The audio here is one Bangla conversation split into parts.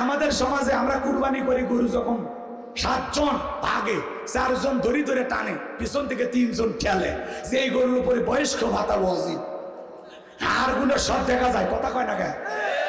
আমাদের সমাজে আমরা কুরবানি করি, গরু যখন 7 জন ভাগে, 4 জন ধরে ধরে টানে, পিছন থেকে 3 জন ঠেলে, যে এই গরুর উপরে বয়স্ক ভাতা উচিত, হাড়গুলো সব দেখা যায়, কথা কয় না কেন?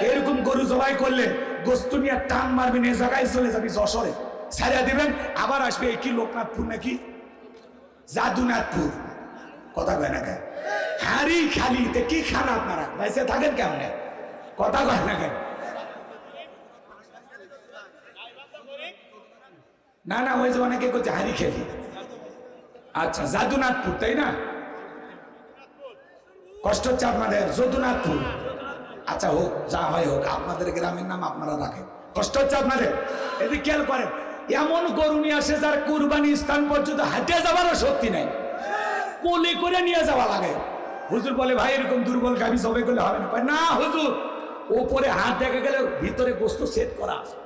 এরকম গরু জবাই করলে গোস্ত নিয়ে টান মারবেন, এই জায়গায় চলে যাবি যশোরে, ছাড়িয়ে দিবেন, আবার আসবে এই কি লোকনাথপুর নাকি যাদুনাথপুর, কথা কয় না কেন? হাড়ি খালিতে কি খান আপনারা, বাইসে থাকেন কেমনে, কথা কয় না কেন? না না, ওই যে অনেকে করছে হাড়ি খেলি। আচ্ছা, যাদুনাথপুর তাই না? কষ্ট হচ্ছে আপনাদের, যদুনাথপুর। আচ্ছা হোক, যা হয় হোক, আপনাদের গ্রামের নাম আপনারা রাখেন, কষ্ট হচ্ছে আপনাদের। এদিকে খেয়াল করেন, এমন গরু নিয়ে আসে যার কুরবানি স্থান পর্যন্ত হাঁটে যাওয়ারও শক্তি নাই, কোলে করে নিয়ে যাওয়া লাগে। হুজুর বলে ভাই এরকম দুর্বল গাভী জবাই করলে হবে না। না হুজুর, ওপরে হাত দেখা গেলে ভিতরে গোস্ত সেট করা আছে,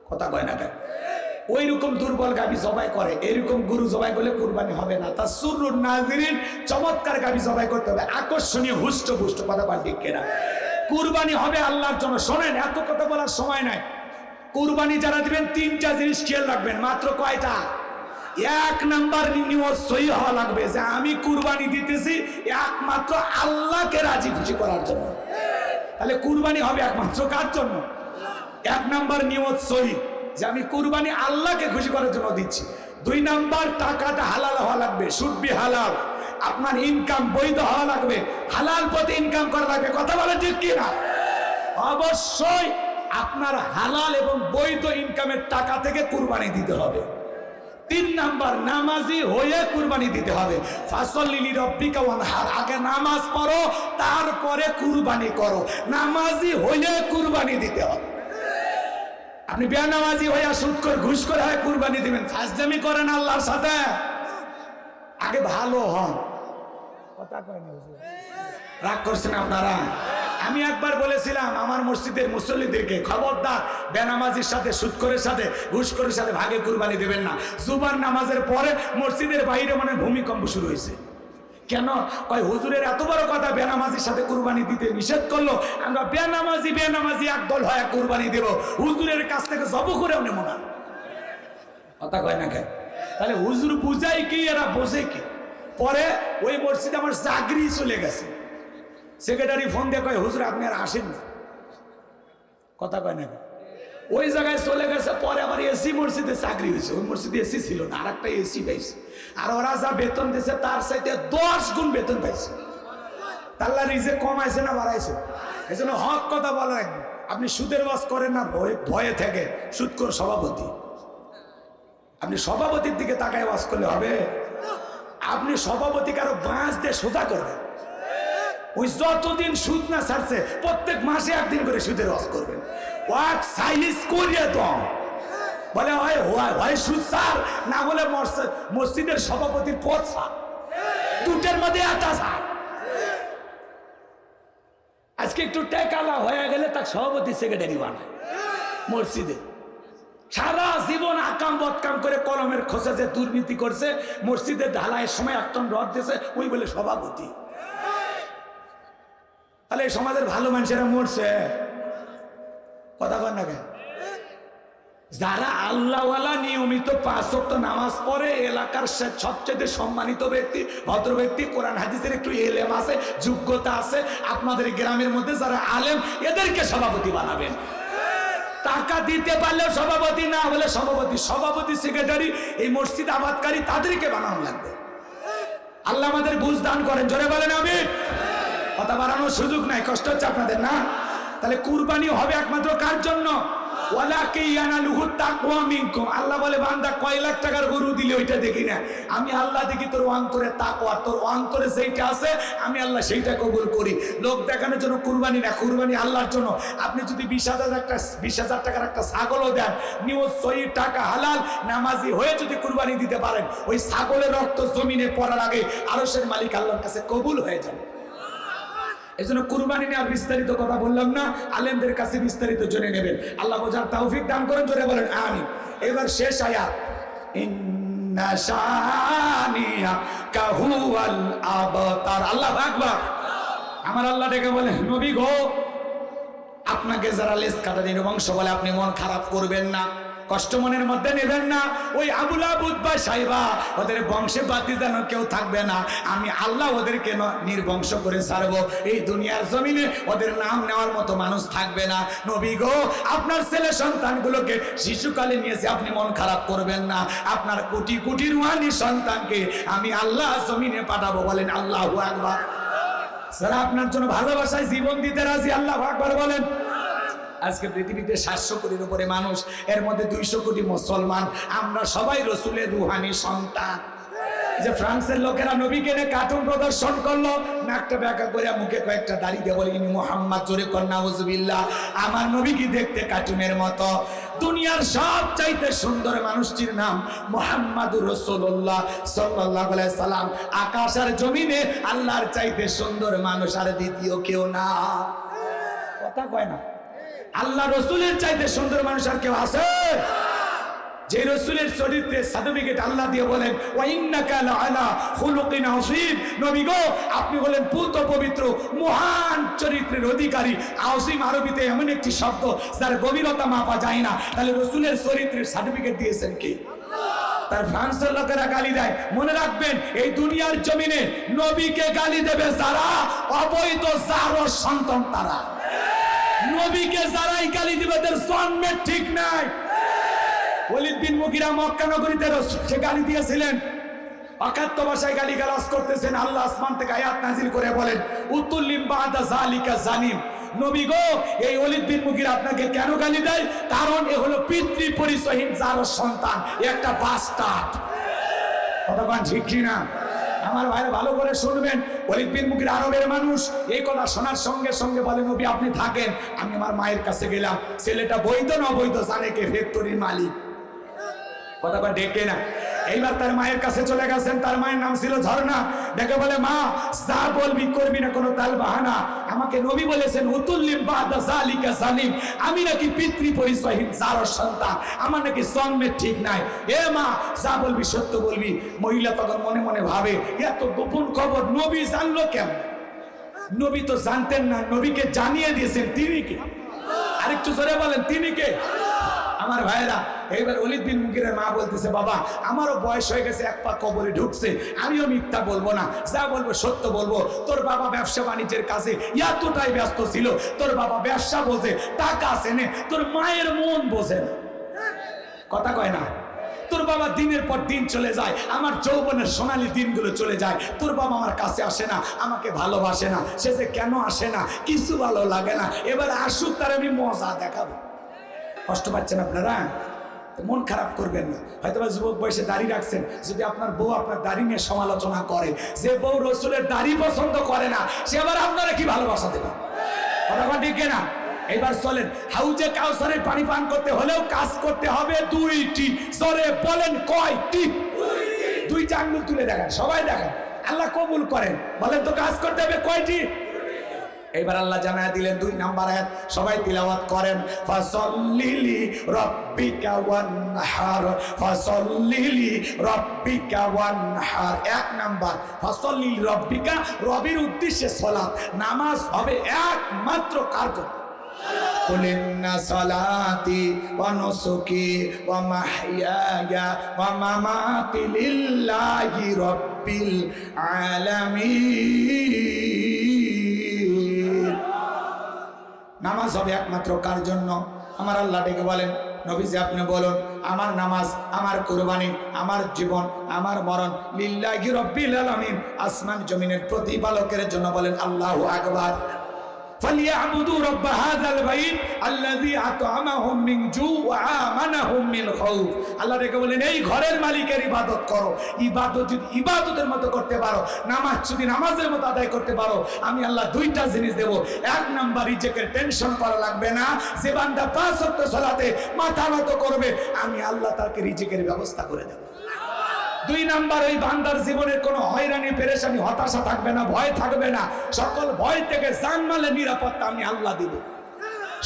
কথা কয় না কেন? ওই রকম দুর্বল গাভী জবাই করে, এরকম গরু জবাই করলে কুরবানি হবে না। তা সুরুর নাজিরিন, চমৎকার গাভী জবাই করতে হবে, আকর্ষণীয়, হুষ্ট পুষ্ট, কথা বল ঠিক কিনা? কুরবানি হবে আল্লাহর জন্য। শোনেন, এত কথা বলার সময় নাই। কুরবানি যারা দিবেন 3টা জিনিস খেয়াল রাখবেন। মাত্র কয়টা? 1 নাম্বার নিয়ত সহি হওয়া লাগবে যে আমি কুরবানি দিতেছি একমাত্র আল্লাহকে রাজি খুশি করার জন্য। তাহলে কুরবানি হবে একমাত্র কার জন্য? 1 নাম্বার নিয়ত সহি, যে আমি কুরবানি আল্লাহকে খুশি করার জন্য দিচ্ছি। 2 নাম্বার, টাকাটা হালাল হওয়া লাগবে, শুড বি হালাল। আপনার ইনকাম বৈধ হওয়া লাগবে, হালাল পথে ইনকাম করা লাগবে, কথা বলে ঠিক কিনা? অবশ্যই আপনার হালাল এবং বৈধ ইনকামের টাকা থেকে কুরবানি দিতে হবে। 3 নাম্বার, নামাজি হয়ে কুরবানি দিতে হবে। ফাসল্লি লিরাব্বিকা ওয়ানহার, আগে নামাজ পড়ো, তারপরে কুরবানি করো। নামাজি হয়ে কুরবানি দিতে হবে। আপনি বেনামাজি হয়ে সুদ করে ঘুষ করে হয় কুরবানি দিবেন, ফাজলামি করেন আল্লাহর সাথে, আগে ভালো হন। কথা কয় না হুজুর, রাগ করছেন আপনারা? আমি একবার বলেছিলাম আমার মসজিদের মুসল্লিদেরকে, খবরদার বেনামাজির সাথে, সুদখোরের সাথে, ঘুষখোরের সাথে ভাগে কুরবানি দেবেন না। জুমার নামাজের পরে মসজিদের বাইরে মানে ভূমিকম্প শুরু হয়েছে। কেন? কয় হুজুরের এত বড় কথা, বেনামাজির সাথে কুরবানি দিতে নিষেধ করলো, আমরা বেনামাজি একদল হয় কুরবানি দেব, হুজুরের কাছ থেকে জব করেও নেব না। কথা কয় না কেন? তাহলে হুজুর বুঝাই কি, এরা বোঝে কি? পরে ওই মসজিদে আমার চাকরি চলে গেছে, সেক্রেটারি ফোন দিয়ে কয় হুজুর আপনি আর আসেন না, কথা কয় না। ওই জায়গায় চলে গেছে। পরে আমার এসি মসজিদে চাকরি হয়েছে, ওই মসজিদে এসি ছিল না, আর একটা এসি পাইছে, আর ওরা যা বেতন দিয়েছে তার চাইতে 10 গুণ বেতন পাইছে। আল্লাহ রিজেক কমাইছে না বাড়াইছে? এই জন্য হক কথা বলা রাখবে। আপনি সুদের ওয়াজ করেন না ভয়ে থেকে, সুদখোর সভাপতি, আপনি সভাপতির দিকে তাকায় ওয়াজ করলে হবে? আপনি সভাপতিকে আরো বাঁশ দিয়ে সোজা করবেন। ওই যতদিন সুদ না ছাড়ছে প্রত্যেক মাসে 1 দিন করে সুদের ওয়াজ করবেন। ওয়াজ সাইলেন্স করিয়ে দাও, বলে হয় সুদ ছাড়, না বলে মসজিদের সভাপতির পদ ছাড়, দুটের মধ্যে একটা ছাড়। আজকে একটু টেকালা হয়ে গেলে তার সভাপতি সেক্রেটারি বানায় মসজিদে। সারা জীবন আকাম বদকাম করে কলমের খোঁজে যে দুর্নীতি করছে, মসজিদে ঢালাইয়ের সময় 1 টন রড দিয়েছে, ওই বলে সভাপতি। তাহলে এই সমাজের ভালো মানুষেরা মরছে, কথা বল না কেন? যারা আল্লাহওয়ালা, নিয়মিত 5 ওয়াক্ত নামাজ পড়ে, এলাকার সবচেয়ে সম্মানিত ব্যক্তি, ভদ্র ব্যক্তি, কোরআন হাদিসের একটু এলেম আছে, যোগ্যতা আছে, আপনাদের গ্রামের মধ্যে যারা আলেম, এদেরকে সভাপতি বানাবেন। টাকা দিতে পারলেও সভাপতি, না হলে সভাপতি সেক্রেটারি, এই মসজিদ আবাদকারী, তাদেরকে বানানো লাগবে। আল্লাহ আমাদের বুঝ দান করেন, জোরে বলেন আমিন। কথা বাড়ানোর সুযোগ নাই, কষ্ট হচ্ছে আপনাদের না? তাহলে কুরবানি হবে একমাত্র কার জন্য? আল্লাহ বলে বান্দা কয় লাখ টাকার গরু দিলে ওইটা দেখি না, আমি আল্লাহ দেখি তোর অন্তরে তাকওয়া, তোর অন্তরে যেটা আছে আমি আল্লাহ সেইটা কবুল করি। লোক দেখানোর জন্য কুরবানি না, কুরবানি আল্লাহর জন্য। আপনি যদি 20,000 টাকার একটা ছাগলও দেন, নিয়ত সহি, টাকা হালাল, নামাজি হয়ে যদি কুরবানি দিতে পারেন, ওই ছাগলের রক্ত জমিনে পড়ার আগে আরশের মালিক আল্লাহর কাছে কবুল হয়ে যাবে। এই জন্য কুরবানি নিয়ে আর বিস্তারিত কথা বললাম না, আলেমদের কাছে বিস্তারিত জেনে নেবেন। আল্লাহ বোঝার তৌফিক দান করেন, জোরে বলেন আমিন। এবার শেষ আয়াত, ইন্না শানিয়াকা হুয়াল আবতার। আল্লাহু আকবার। আমার আল্লাহ ডেকে বলেন, নবী গো আপনাকে যারা লেজ কাটা নির্বংশ বলে আপনি মন খারাপ করবেন না, কষ্ট মনের মধ্যে নেবেন না। ওই আবুল আবুদ বা সাইবা ওদের বংশে বাতি যেন কেউ থাকবে না, আমি আল্লাহ ওদেরকে নির্বংশ করে ছাড়বো। এই দুনিয়ার জমিনে ওদের নাম নেওয়ার মতো মানুষ থাকবে না। নবী গো, আপনার ছেলে সন্তানগুলোকে শিশুকালে নিয়েছে, আপনি মন খারাপ করবেন না। আপনার কোটি কোটি রুহানি সন্তানকে আমি আল্লাহ জমিনে পাঠাবো। বলেন আল্লাহু আকবার। যারা আপনার জন্য ভালোবাসায় জীবন দিতে রাজি, আল্লাহু আকবার বলেন। আজকে পৃথিবীতে 700 কোটির উপরে মানুষ, এর মধ্যে 200 কোটি মুসলমান। আমরা সবাই রসুলের রুহানি সন্তান। যে ফ্রান্সের লোকেরা নবীকে নিয়ে কার্টুন প্রদর্শন করলো, নাকটা ব্যাকা করে মুখে কয়েকটা দাড়ি দিয়ে বলে ইনি মুহাম্মদ, জোরে কর নাউজুবিল্লাহ। আমার নবী কি দেখতে কার্টুনের মতো? দুনিয়ার সবচাইতে সুন্দর মানুষটির নাম মুহাম্মাদুর রাসূলুল্লাহ সাল্লাল্লাহু আলাইহি সাল্লাম। আকাশ আর জমিনে আল্লাহর চাইতে সুন্দর মানুষ আর দ্বিতীয় কেউ না। কথা কয় না? আল্লাহ রসুলের চাইতে সুন্দর মানুষ আর কেউ আছে? যে রসুলের চরিত্রে সার্টিফিকেট আল্লাহ দিয়ে বলেন ওয়া ইন্নাকা লাআলা খুলুকিন আযীম। নবী গো, আপনি হলেন পুত পবিত্র মহান চরিত্রের অধিকারী। আযীম আরবিতে এমন একটি শব্দ যার গভীরতা মাপা যায় না। তাহলে রসুলের চরিত্রের সার্টিফিকেট দিয়েছেন কে? তার ফ্রান্সের লোকেরা গালি দেয়। মনে রাখবেন, এই দুনিয়ার জমিনে নবীকে গালি দেবে যারা অবৈধ জারর সন্তান, তারা। নবীকে যারাই গালি দিবে তাদের জন্মের ঠিক নাই। ওয়ালিদ বিন মুগিরা মক্কা নগরীতে রাসূলকে গালি দিয়েছিলেন, অকাত্য ভাষায় গালিগালাজ করতেছেন। আল্লাহ আসমান থেকে আয়াত নাজিল করে বলেন উতুল্লিম বাদা যালিকা জানিম। নবী গো, এই ওয়ালিদ বিন মুগিরা আপনাকে কেন গালি দেয়? কারণ এ হলো পিতৃ পরিচয়হীন জারর সন্তান, একটা বাস্টার্ড। কথা বলেন ঠিক কি না? আমার ভাইরা ভালো করে শুনবেন, ওয়ালিদ বিন মুগিরা আরবের মানুষ। এই কথা শোনার সঙ্গে সঙ্গে বলে নবী আপনি থাকেন, আমি আমার মায়ের কাছে গেলাম। ছেলেটা বৈধ না অবৈধ জানে কে? ফ্যাক্টরির মালিক। কথা বলেন ডেকে না? এইবার তার মায়ের কাছে চলে গেছেন। তার মায়ের নাম ছিল ঝর্ণা। ডেকে বলে মা, যা বলবি করবি না কোনো তাল বাহানা। আমাকে নবী বলেছেন উতুল্লিম বাদা যালিকা জানিম, আমি নাকি পিতৃ পরিচয়হীন জারর সন্তান, আমার নাকি জন্মের ঠিক নাই। এ মা, যা বলবি সত্য বলবি। মহিলা তখন মনে মনে ভাবে এত গোপন খবর নবী জানলো কেন? নবী তো জানতেন না, নবীকে জানিয়ে দিয়েছেন তিনি কে? আরেকটু জোরে বলেন তিনি কে? আমার ভাইরা, এইবার ওয়ালিদ বিন মুগিরার মা বলতেছে বাবা, আমারও বয়স হয়ে গেছে, এক পা কবরে ঢুকছে, আমিও মিথ্যা বলবো না, যা বলবো সত্য বলবো। তোর বাবা ব্যবসা বাণিজ্যের কাছে এতটাই ব্যস্ত ছিল, তোর বাবা ব্যবসা বোঝে, টাকা আছে নে, তোর মায়ের মন বোঝে না। কথা কয় না? তোর বাবা দিনের পর দিন চলে যায়, আমার যৌবনের সোনালী দিনগুলো চলে যায়, তোর বাবা আমার কাছে আসে না, আমাকে ভালোবাসে না। সে যে কেন আসে না, কিছু ভালো লাগে না। এবার আসুক, তার আমি মজা দেখাবো। কষ্ট পাচ্ছেন আপনারা? মন খারাপ করবেন না। হয়তো যুবক বয়সে দাড়ি রাখছেন, যদি আপনার বউ আপনার দাড়ি নিয়ে সমালোচনা করে, যে বউ রসুলের দাড়ি পছন্দ করে না, সে আবার আপনারা কি ভালোবাসা দেবে? কথা ঠিক না? এবার চলেন, হাউজে কাউসারের পানি পান করতে হলেও কাজ করতে হবে দুইটি। জোরে বলেন কয়টি? দুইটা আঙ্গুল তুলে দেখেন, সবাই দেখেন, আল্লাহ কবুল করেন। বলেন তো কাজ করতে হবে কয়টি? এবার আল্লাহ জানায় দিলেন 2 নাম্বার আয়াত, সবাই তিলাওয়াত করেন। ফাসাল্লিলি রাব্বিকা ওয়ানহার, ফাসাল্লিলি রাব্বিকা ওয়ানহার। 1 নাম্বার ফাসাল্লিলি রাব্বিকা, রবের উদ্দেশ্যে সালাত, নামাজ হবে একমাত্র কার জন্য? কুল ইন্না সালাতি ওয়া নুসুকি ওয়া মাহইয়ায়া ওয়া মামাতি লিল্লাহি রাব্বিল আলামিন। নামাজ হবে একমাত্র কার জন্য? আমার আল্লাহ ডেকে বলেন নবীজি আপনি বলুন, আমার নামাজ, আমার কুরবানি, আমার জীবন, আমার মরণ লিল্লাহি রাব্বিল আলামিন, আসমান জমিনের প্রতিপালকের জন্য। বলেন আল্লাহু আকবার। فليعبدوا رب هذا البيت الذي أطعمهم من جوع وآمنهم من خوف। আল্লাহ রেখে বলেন এই ঘরের মালিকের ইবাদত করো। ইবাদত যদি ইবাদতের মতো করতে পারো, নামাজ যদি নামাজের মতো আদায় করতে পারো, আমি আল্লাহ 2টা জিনিস দেব। 1 নাম্বার, রিজিকের টেনশন করা লাগবে না। যে বান্দা 5 ওয়াক্ত সালাতে মাথা নত করবে, আমি আল্লাহ তাকে রিজিকের ব্যবস্থা করে দেব। 2 নাম্বার, ওই বান্দার জীবনের কোনো হয়রানি পেরেশানি হতাশা থাকবে না, ভয় থাকবে না। সকল ভয় থেকে জানমালের নিরাপত্তা আমি আল্লাহ দিব।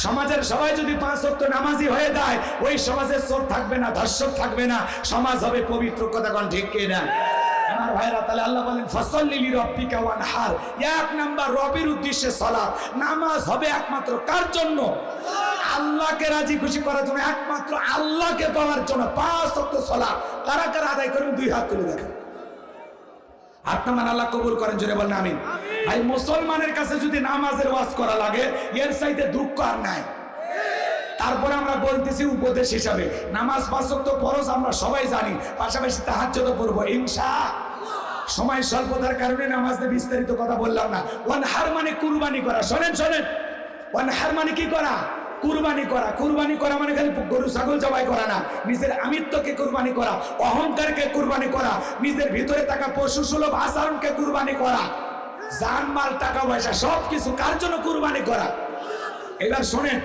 সমাজের সবাই যদি 5 ওয়াক্ত নামাজি হয়ে যায়, ওই সমাজের চোর থাকবে না, ধর্ষক থাকবে না, সমাজ হবে পবিত্র। কথা কোন ঠিক কি না? আমার ভাইরা, তাহলে আল্লাহ বলেন ফাসাল্লি লিরাব্বিকা ওয়ানহার। এক নাম্বার রবের উদ্দেশ্যে সালাত। নামাজ হবে একমাত্র কার জন্য? আল্লাহকে রাজি খুশি করার জন্য, একমাত্র আল্লাহকে পাওয়ার জন্য। 5 ওয়াক্ত সালাত কারা কারা আদায় করবেন? 2 হাত তুলে দেখেন। আপনার আল্লাহ কবুল করেন, জোরে বলেন আমিন। ভাই, মুসলমানের কাছে যদি নামাজের ওয়াজ করা লাগে এর চাইতে দুঃখ আর নাই। তারপরে আমরা বলতেছি উপদেশ হিসাবে, নামাজ 5 ওয়াক্ত ফরজ আমরা সবাই জানি, পাশাপাশি তাহাজ্জুদ পড়বো ইনশাআল্লাহ। সময় স্বল্পতার কারণে নামাজ নিয়ে বিস্তারিত কথা বললাম না। ওয়ানহার মানে কুরবানি করা। শোনেন, ওয়ানহার মানে কি করা? কুরবানি করা। কুরবানি করা মানে খালি গরু ছাগল জবাই করা না, নিজের আমিত্বকে কুরবানি করা, অহংকারকে কুরবানি করা, নিজের ভিতরে থাকা পশু সুলভ আচরণকে কুরবানি করা, জানমাল টাকা পয়সা সবকিছু কার জন্য কুরবানি করা? এবার শোনেন,